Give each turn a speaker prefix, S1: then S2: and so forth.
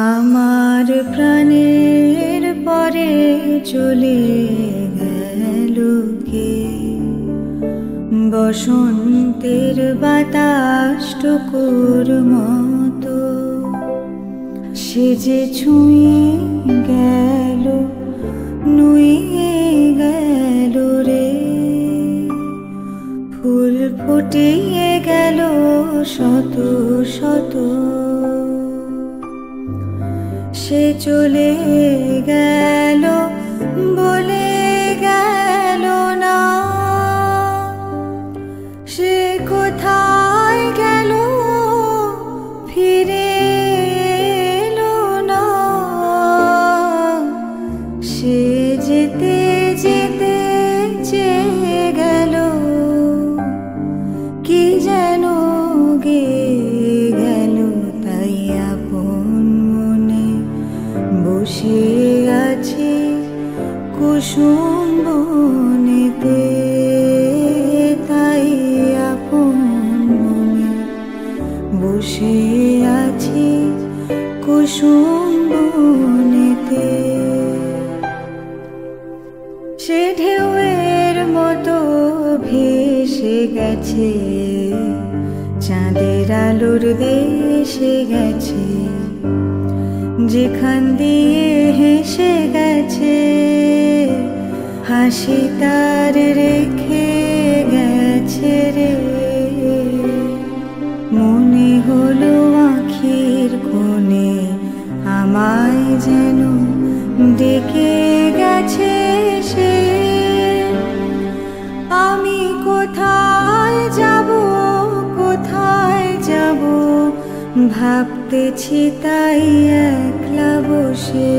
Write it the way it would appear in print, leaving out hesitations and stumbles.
S1: আমার প্রাণের পরে চলে গেল কে, বসন্তের বাতাসটুকুর মতো সে যে ছুঁয়ে গেল, নুয়ে গেল রে। ফুল ফুটিয়ে গেল শত শত, সে চলে গেল বলে গেল না, সে কোথায় গেল ফিরে এলো না। সে যেতে যেতে চেয়ে গেল, কি যেন গেয়ে গেল। তাই আপন মনে বসে আছি কুসুম বনেতে, তাই আপন মনে বসে আছি কুসুম বনেতে। সে ঢেউয়ের মতো ভেসে গেছে, চাঁদের আলোর দেশে গেছে, যেখান দিয়ে হেসে গেছে, হাসি তার রেখে গেছে রে। মনে হলো আখির কোণে আমায় যেন ডেকে গেছে সে। আমি কোথায় যাব, কোথায় যাব ভাবতেছি তাই একলা বসে।